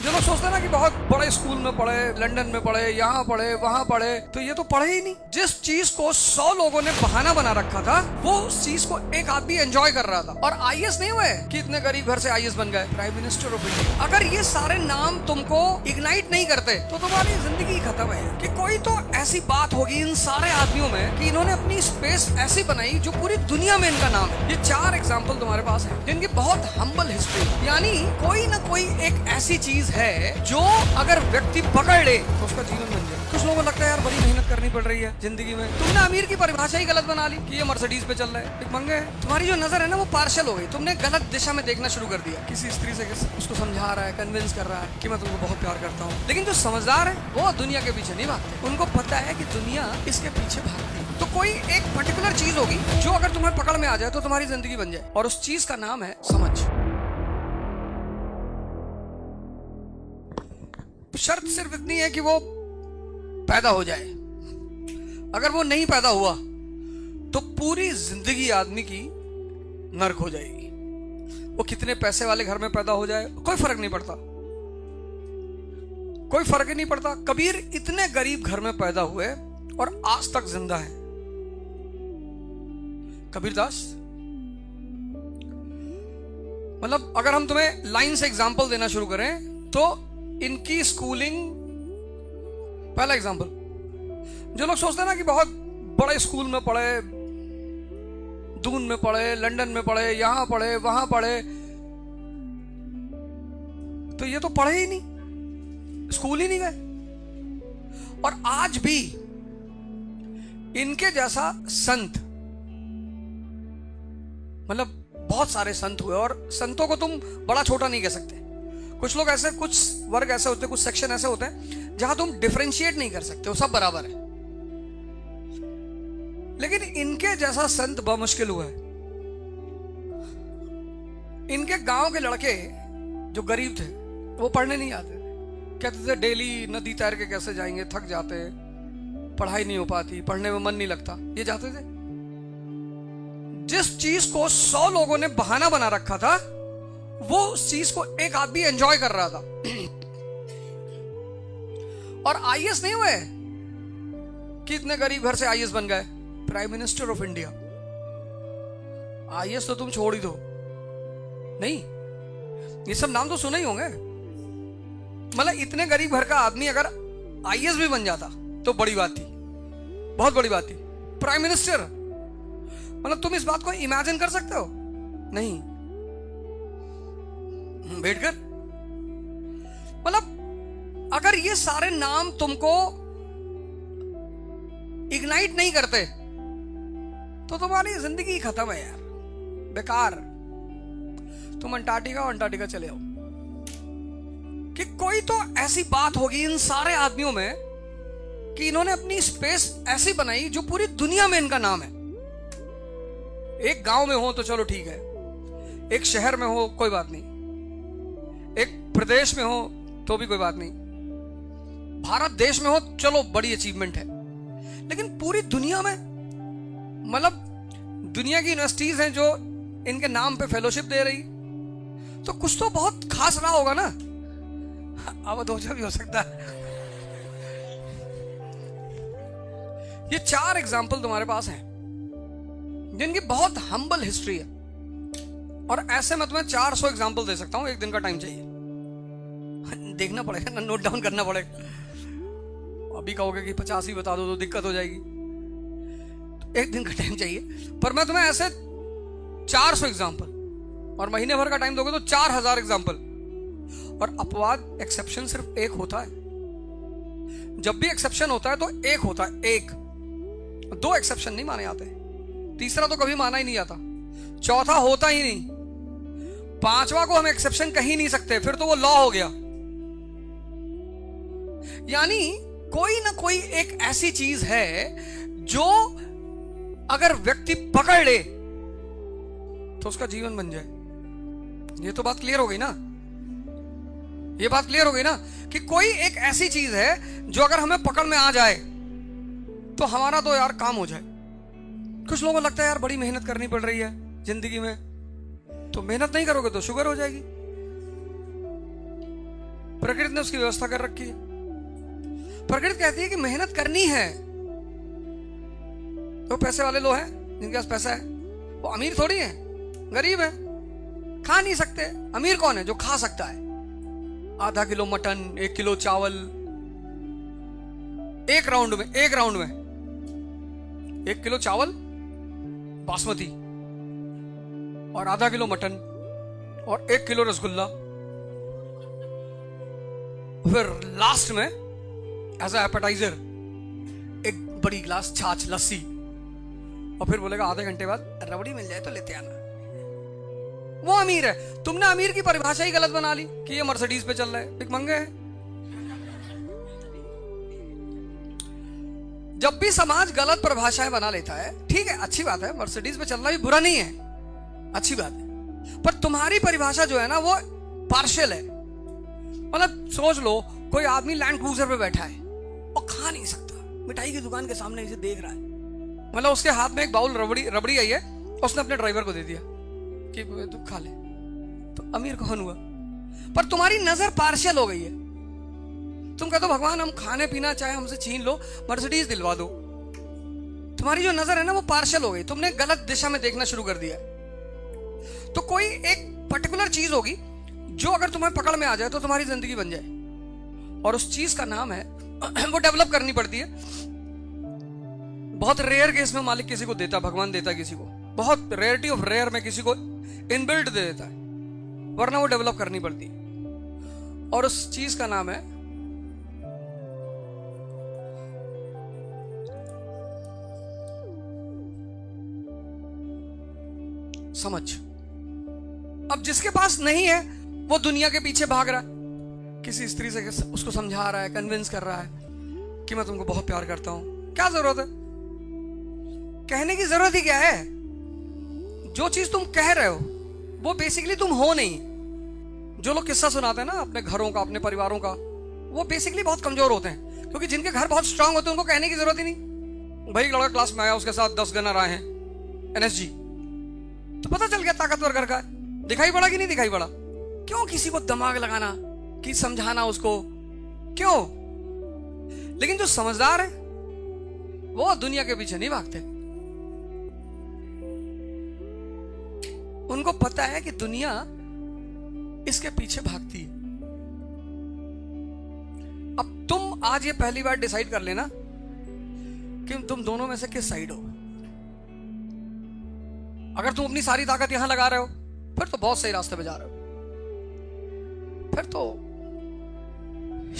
जो लोग सोचते हैं ना कि बहुत बड़े स्कूल में पढ़े, लंदन में पढ़े, यहाँ पढ़े, वहां पढ़े, तो ये तो पढ़े ही नहीं। जिस चीज को 100 लोगों ने बहाना बना रखा था, वो उस चीज को एक आदमी एंजॉय कर रहा था। और आईएएस नहीं हुए कि इतने गरीब घर से आईएएस बन गए, प्राइम मिनिस्टर ऑफ इंडिया। अगर ये सारे नाम तुमको इग्नाइट नहीं करते तो तुम्हारी जिंदगी खत्म है। कि कोई तो ऐसी बात होगी इन सारे आदमियों में कि इन्होंने अपनी स्पेस ऐसी बनाई जो पूरी दुनिया में इनका नाम है। ये 4 एग्जाम्पल तुम्हारे पास है जिनकी बहुत हम्बल हिस्ट्री, यानी कोई ना कोई एक ऐसी चीज है जो अगर व्यक्ति पकड़ ले तो उसका जीवन बन जाए। कुछ लोगों को लगता है यार बड़ी मेहनत करनी पड़ रही है जिंदगी में। तुमने अमीर की परिभाषा ही गलत बना ली कि ये मर्सिडीज पे चल रहा है, एक मंगे है। तुम्हारी जो नजर है ना वो पार्शल हो गई, तुमने गलत दिशा में देखना शुरू कर दिया। किसी स्त्री से उसको समझा रहा है, कन्विंस कर रहा है कि मैं तुमको बहुत प्यार करता हूँ, लेकिन जो समझदार है वो दुनिया के पीछे नहीं भागते। उनको पता है कि दुनिया इसके पीछे भागती है। तो कोई एक पर्टिकुलर चीज होगी जो अगर तुम्हें पकड़ में आ जाए तो तुम्हारी जिंदगी बन जाए, और उस चीज का नाम है समझ। शर्त सिर्फ इतनी है कि वो पैदा हो जाए। अगर वो नहीं पैदा हुआ तो पूरी जिंदगी आदमी की नर्क हो जाएगी। वो कितने पैसे वाले घर में पैदा हो जाए कोई फर्क नहीं पड़ता, कोई फर्क ही नहीं पड़ता। कबीर इतने गरीब घर में पैदा हुए और आज तक जिंदा है। कबीरदास, मतलब अगर हम तुम्हें लाइन से एग्जांपल देना शुरू करें तो इनकी स्कूलिंग, पहला एग्जांपल, जो लोग सोचते हैं ना कि बहुत बड़े स्कूल में पढ़े, दून में पढ़े, लंदन में पढ़े, यहां पढ़े, वहां पढ़े, तो ये तो पढ़े ही नहीं, स्कूल ही नहीं गए। और आज भी इनके जैसा संत, मतलब बहुत सारे संत हुए, और संतों को तुम बड़ा छोटा नहीं कह सकते। कुछ लोग ऐसे, कुछ वर्ग ऐसे होते हैं, कुछ सेक्शन ऐसे होते हैं जहां तुम डिफरेंशिएट नहीं कर सकते, वो सब बराबर है। लेकिन इनके जैसा संत बहुत मुश्किल हुआ है। इनके गांव के लड़के जो गरीब थे वो पढ़ने नहीं आते, कहते थे डेली नदी तैर के कैसे जाएंगे, थक जाते, पढ़ाई नहीं हो पाती, पढ़ने में मन नहीं लगता, ये जाते थे। जिस चीज को 100 लोगों ने बहाना बना रखा था, वो उस चीज को एक आदमी एंजॉय कर रहा था। और आईएएस नहीं हुए कि इतने गरीब घर से आईएएस बन गए, prime minister of India. IAS तो तुम छोड़ ही दो, नहीं, ये सब नाम तो सुने ही होंगे। मतलब इतने गरीब घर का आदमी अगर आईएएस भी बन जाता तो बड़ी बात थी, बहुत बड़ी बात थी। प्राइम मिनिस्टर, मतलब तुम इस बात को इमेजिन कर सकते हो? नहीं, बैठकर, मतलब अगर ये सारे नाम तुमको इग्नाइट नहीं करते तो तुम्हारी जिंदगी खत्म है यार, बेकार। तुम अंटार्कटिका चले आओ। कि कोई तो ऐसी बात होगी इन सारे आदमियों में कि इन्होंने अपनी स्पेस ऐसी बनाई जो पूरी दुनिया में इनका नाम है। एक गांव में हो तो चलो ठीक है, एक शहर में हो कोई बात नहीं, एक प्रदेश में हो तो भी कोई बात नहीं, भारत देश में हो चलो बड़ी अचीवमेंट है, लेकिन पूरी दुनिया में, मतलब दुनिया की यूनिवर्सिटीज हैं जो इनके नाम पे फेलोशिप दे रही, तो कुछ तो बहुत खास रहा होगा ना। अब दोजा भी हो सकता है। ये 4 एग्जाम्पल तुम्हारे पास हैं जिनकी बहुत हम्बल हिस्ट्री है, और ऐसे मैं तुम्हें 400 एग्जाम्पल दे सकता हूं। एक दिन का टाइम चाहिए, देखना पड़ेगा ना, नोट डाउन करना पड़ेगा। अभी कहोगे कि 50 ही बता दो तो दिक्कत हो जाएगी, तो एक दिन का टाइम चाहिए। पर मैं तुम्हें ऐसे 400 एग्जाम्पल, और महीने भर का टाइम दोगे तो 4000 एग्जाम्पल। और अपवाद, एक्सेप्शन सिर्फ एक होता है। जब भी एक्सेप्शन होता है तो एक होता है, एक, 2 एक्सेप्शन नहीं माने जाते, तीसरा तो कभी माना ही नहीं जाता, चौथा होता ही नहीं, 5वां को हम एक्सेप्शन कह ही नहीं सकते, फिर तो वो लॉ हो गया। यानी कोई ना कोई एक ऐसी चीज है जो अगर व्यक्ति पकड़ ले तो उसका जीवन बन जाए। ये तो बात क्लियर हो गई ना, ये बात क्लियर हो गई ना कि कोई एक ऐसी चीज है जो अगर हमें पकड़ में आ जाए तो हमारा तो यार काम हो जाए। कुछ लोगों को लगता है यार बड़ी मेहनत करनी पड़ रही है जिंदगी में, तो मेहनत नहीं करोगे तो शुगर हो जाएगी। प्रकृति ने उसकी व्यवस्था कर रखी है। प्रकृति कहती है कि मेहनत करनी है। तो पैसे वाले लोग हैं जिनके पास पैसा है, वो अमीर थोड़ी है, गरीब है, खा नहीं सकते। अमीर कौन है? जो खा सकता है। आधा किलो मटन, 1 किलो चावल, एक राउंड में 1 किलो चावल बासमती और आधा किलो मटन और 1 किलो रसगुल्ला, फिर लास्ट में एज अ एपेटाइजर एक बड़ी गिलास छाछ, लस्सी, और फिर बोलेगा आधे घंटे बाद रबड़ी मिल जाए तो लेते आना। वो अमीर है। तुमने अमीर की परिभाषा ही गलत बना ली कि ये मर्सिडीज पे चल रहा है, भिखमंगे है। जब भी समाज गलत परिभाषाएं बना लेता है, ठीक है, अच्छी बात है, मर्सिडीज पे चलना भी बुरा नहीं है, अच्छी बात है, पर तुम्हारी परिभाषा जो है ना वो पार्शियल है। मतलब सोच लो, कोई आदमी लैंड क्रूजर पे बैठा है और खा नहीं सकता, मिठाई की दुकान के सामने इसे देख रहा है, मतलब उसके हाथ में एक बाउल रबड़ी आई है, उसने अपने ड्राइवर को दे दिया कि तू खा ले, तो अमीर कौन हुआ? पर तुम्हारी नजर पार्शियल हो गई है। तुम कहते हो भगवान हम खाने पीना चाहे हमसे छीन लो, मर्सिडीज दिलवा दो। तुम्हारी जो नजर है ना वो पार्शियल हो गई, तुमने गलत दिशा में देखना शुरू कर दिया। तो कोई एक पर्टिकुलर चीज होगी जो अगर तुम्हें पकड़ में आ जाए तो तुम्हारी जिंदगी बन जाए, और उस चीज का नाम है वो डेवलप करनी पड़ती है। बहुत रेयर केस में मालिक किसी को देता, भगवान देता किसी को, बहुत रेयरिटी ऑफ रेयर में किसी को इनबिल्ट दे देता है, वरना वो डेवलप करनी पड़ती है। और उस चीज का नाम है समझ। अब जिसके पास नहीं है वो दुनिया के पीछे भाग रहा है, किसी स्त्री से उसको समझा रहा है, कन्विंस कर रहा है कि मैं तुमको बहुत प्यार करता हूं। क्या जरूरत है? कहने की जरूरत ही क्या है? जो चीज तुम कह रहे हो वो बेसिकली तुम हो नहीं। जो लोग किस्सा सुनाते हैं ना अपने घरों का, अपने परिवारों का, वो बेसिकली बहुत कमजोर होते हैं, क्योंकि जिनके घर बहुत स्ट्रांग होते हैं उनको कहने की जरूरत ही नहीं। भाई लड़का क्लास में आया, उसके साथ 10 गनर आए हैं NSG, तो पता चल गया ताकतवर घर का है। दिखाई पड़ा कि नहीं दिखाई पड़ा? क्यों किसी को दिमाग लगाना कि समझाना उसको, क्यों? लेकिन जो समझदार है वो दुनिया के पीछे नहीं भागते। उनको पता है कि दुनिया इसके पीछे भागती है। अब तुम आज ये पहली बार डिसाइड कर लेना कि तुम दोनों में से किस साइड हो। अगर तुम अपनी सारी ताकत यहां लगा रहे हो फिर तो बहुत सही रास्ते पे जा रहे हो। फिर तो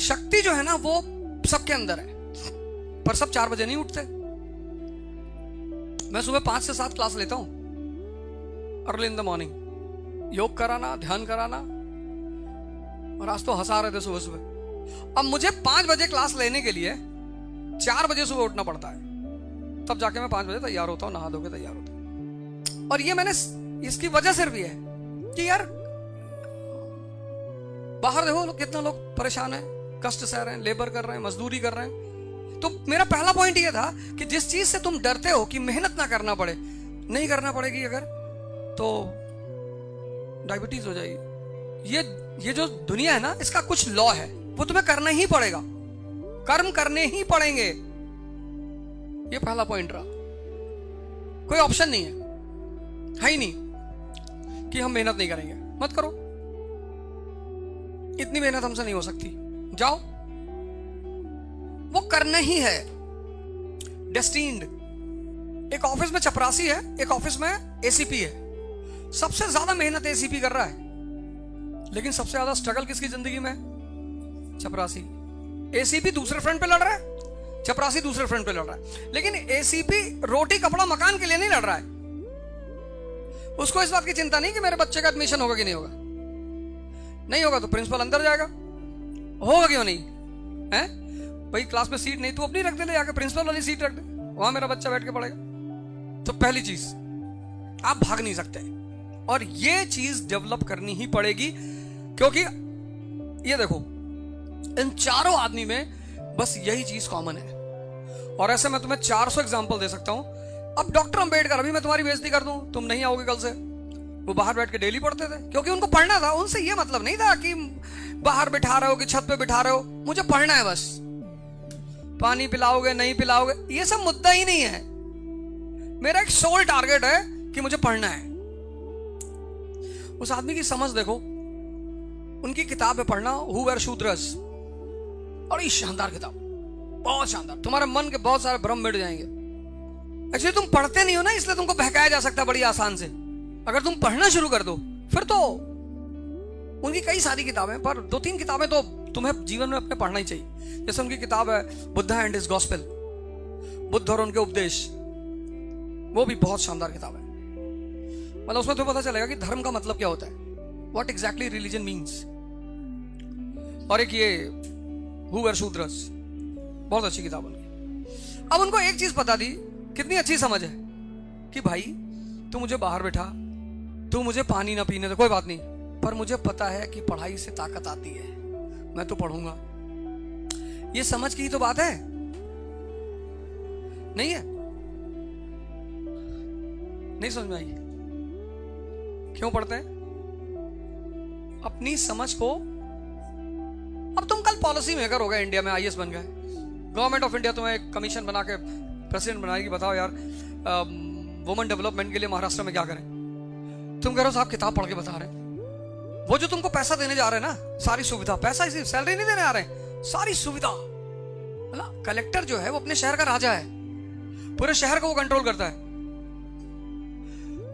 शक्ति जो है ना वो सबके अंदर है, पर सब 4 बजे नहीं उठते। मैं सुबह 5 से 7 क्लास लेता हूं, अर्ली इन द मॉर्निंग, योग कराना, ध्यान कराना, और आज तो हंसा रहे थे सुबह सुबह। अब मुझे 5 बजे क्लास लेने के लिए 4 बजे सुबह उठना पड़ता है, तब जाके मैं 5 बजे तैयार होता हूं, नहा धो के तैयार होता हूं। और ये मैंने इसकी वजह सिर्फ ये है कि यार बाहर देखो कितना लोग परेशान हैं, कष्ट सह रहे हैं, लेबर कर रहे हैं, मजदूरी कर रहे हैं। तो मेरा पहला पॉइंट ये था कि जिस चीज से तुम डरते हो कि मेहनत ना करना पड़े, नहीं करना पड़ेगी अगर, तो डायबिटीज हो जाएगी। ये जो दुनिया है ना, इसका कुछ लॉ है, वो तुम्हें करना ही पड़ेगा, कर्म करने ही पड़ेंगे। ये पहला पॉइंट रहा। कोई ऑप्शन नहीं है ही नहीं कि हम मेहनत नहीं करेंगे। मत करो, इतनी मेहनत हमसे नहीं हो सकती, जाओ, वो करना ही है, डेस्टिन्ड। एक ऑफिस में चपरासी है, एक ऑफिस में ACP है। सबसे ज्यादा मेहनत ACP कर रहा है, लेकिन सबसे ज्यादा स्ट्रगल किसकी जिंदगी में है? चपरासी। ACP दूसरे फ्रंट पे लड़ रहा है, चपरासी दूसरे फ्रंट पे लड़ रहा है। लेकिन ACP रोटी कपड़ा मकान के लिए नहीं लड़ रहा है। उसको इस बात की चिंता नहीं कि मेरे बच्चे का एडमिशन होगा कि नहीं होगा। नहीं होगा तो प्रिंसिपल अंदर जाएगा, होगा क्यों नहीं है? भाई क्लास में सीट नहीं, तू अपनी रख दे, ले जाकर प्रिंसिपल वाली सीट रख दे, वहां मेरा बच्चा बैठ के पढ़ेगा। तो पहली चीज, आप भाग नहीं सकते, और ये चीज डेवलप करनी ही पड़ेगी। क्योंकि ये देखो, इन चारों आदमी में बस यही चीज कॉमन है। और ऐसे मैं तुम्हें 400 एग्जांपल दे सकता हूं। अब डॉक्टर अंबेडकर, अभी मैं तुम्हारी बेइज्जती कर दूं, तुम नहीं आओगे कल से, वो बाहर बैठ के डेली पढ़ते थे, क्योंकि उनको पढ़ना था। उनसे ये मतलब नहीं था कि बाहर बिठा रहे हो कि छत पे बिठा रहे हो, मुझे पढ़ना है बस। पानी पिलाओगे नहीं पिलाओगे ये सब मुद्दा ही नहीं है। मेरा एक सोल टारगेट है कि मुझे पढ़ना है। उस आदमी की समझ देखो, उनकी किताब है पढ़ना, हु वर शूद्रस, बड़ी शानदार किताब, बहुत शानदार। तुम्हारे मन के बहुत सारे भ्रम मिट जाएंगे। एक्चुअली तुम पढ़ते नहीं हो ना, इसलिए तुमको बहकाया जा सकता है बड़ी आसान से। अगर तुम पढ़ना शुरू कर दो फिर तो, उनकी कई सारी किताबें, पर 2-3 किताबें तो तुम्हें जीवन में अपने पढ़ना ही चाहिए। जैसे उनकी किताब है Buddha and his gospel, Buddha और उनके उपदेश, वो भी बहुत शानदार किताब है। मतलब उसमें तुम्हें पता चलेगा कि धर्म का मतलब क्या होता है, व्हाट एग्जैक्टली रिलीजन मीन्स। और एक ये हु वर शूद्रस, बहुत अच्छी किताब उनकी। अब उनको एक चीज पता थी, कितनी अच्छी समझ है कि भाई तू मुझे बाहर बैठा, तू मुझे पानी ना पीने दे, कोई बात नहीं, पर मुझे पता है कि पढ़ाई से ताकत आती है, मैं तो पढ़ूंगा। ये समझ की ही तो बात है, नहीं है? नहीं समझ में आई? क्यों पढ़ते हैं? अपनी समझ को। अब तुम कल पॉलिसी मेकर हो गए, इंडिया में आईएएस बन गए, गवर्नमेंट ऑफ इंडिया तुम्हें एक कमीशन बना के प्रेसिडेंट बनाएगी, बताओ यार वुमेन डेवलपमेंट के लिए महाराष्ट्र में क्या करें। तुम कह रहे हो साहब किताब पढ़ के बता रहे हैं। वो जो तुमको पैसा देने जा रहे हैं ना, सारी सुविधा, पैसा इसी सैलरी नहीं देने आ रहे हैं, सारी सुविधा। मतलब कलेक्टर जो है वो अपने शहर का राजा है, पूरे शहर को वो कंट्रोल करता है,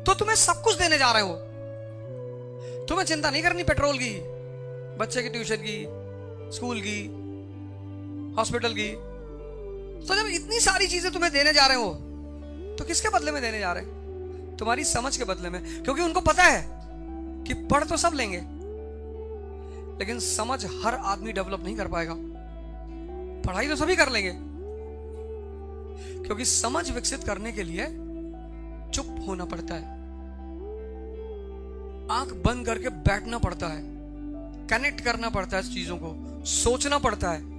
तो तुम्हें सब कुछ देने जा रहे हो। तुम्हें चिंता नहीं करनी पेट्रोल की, बच्चे की ट्यूशन की, स्कूल की, हॉस्पिटल की। तो जब इतनी सारी चीजें तुम्हें देने जा रहे हो तो किसके बदले में देने जा रहे हैं? तुम्हारी समझ के बदले में। क्योंकि उनको पता है कि पढ़ तो सब लेंगे, लेकिन समझ हर आदमी डेवलप नहीं कर पाएगा। पढ़ाई तो सभी कर लेंगे, क्योंकि समझ विकसित करने के लिए चुप होना पड़ता है, आंख बंद करके बैठना पड़ता है, कनेक्ट करना पड़ता है, चीजों को सोचना पड़ता है।